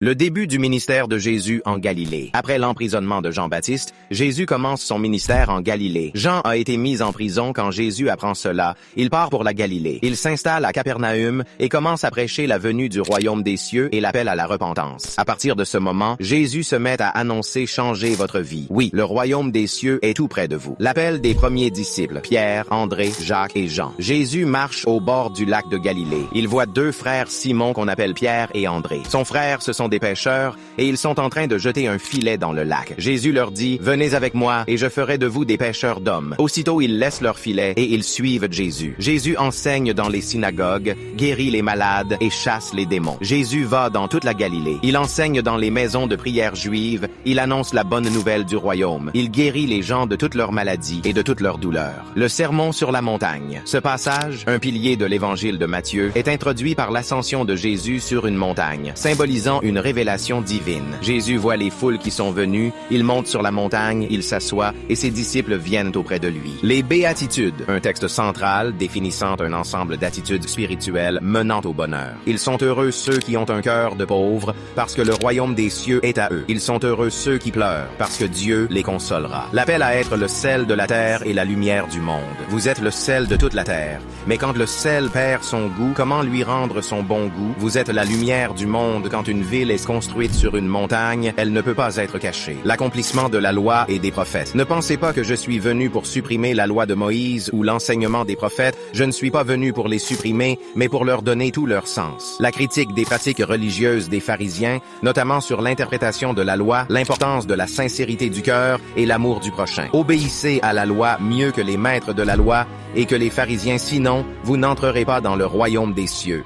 Le début du ministère de Jésus en Galilée. Après l'emprisonnement de Jean-Baptiste, Jésus commence son ministère en Galilée. Jean a été mis en prison quand Jésus apprend cela. Il part pour la Galilée. Il s'installe à Capernaum et commence à prêcher la venue du royaume des cieux et l'appel à la repentance. À partir de ce moment, Jésus se met à annoncer « Changez votre vie ». Oui, le royaume des cieux est tout près de vous. L'appel des premiers disciples, Pierre, André, Jacques et Jean. Jésus marche au bord du lac de Galilée. Il voit deux frères Simon qu'on appelle Pierre et André. Son frère, ce sont des pêcheurs et ils sont en train de jeter un filet dans le lac. Jésus leur dit « Venez avec moi et je ferai de vous des pêcheurs d'hommes ». Aussitôt, ils laissent leur filet et ils suivent Jésus. Jésus enseigne dans les synagogues, guérit les malades et chasse les démons. Jésus va dans toute la Galilée. Il enseigne dans les maisons de prière juives. Il annonce la bonne nouvelle du royaume. Il guérit les gens de toutes leurs maladies et de toutes leurs douleurs. Le sermon sur la montagne. Ce passage, un pilier de l'évangile de Matthieu, est introduit par l'ascension de Jésus sur une montagne, symbolisant une révélation divine. Jésus voit les foules qui sont venues, il monte sur la montagne, il s'assoit et ses disciples viennent auprès de lui. Les béatitudes, un texte central définissant un ensemble d'attitudes spirituelles menant au bonheur. Ils sont heureux ceux qui ont un cœur de pauvre parce que le royaume des cieux est à eux. Ils sont heureux ceux qui pleurent parce que Dieu les consolera. L'appel à être le sel de la terre et la lumière du monde. Vous êtes le sel de toute la terre. Mais quand le sel perd son goût, comment lui rendre son bon goût? Vous êtes la lumière du monde. Quand une ville est construite sur une montagne, elle ne peut pas être cachée. L'accomplissement de la loi et des prophètes. Ne pensez pas que je suis venu pour supprimer la loi de Moïse ou l'enseignement des prophètes. Je ne suis pas venu pour les supprimer, mais pour leur donner tout leur sens. La critique des pratiques religieuses des pharisiens, notamment sur l'interprétation de la loi, l'importance de la sincérité du cœur et l'amour du prochain. Obéissez à la loi mieux que les maîtres de la loi et que les pharisiens, sinon, vous n'entrerez pas dans le royaume des cieux.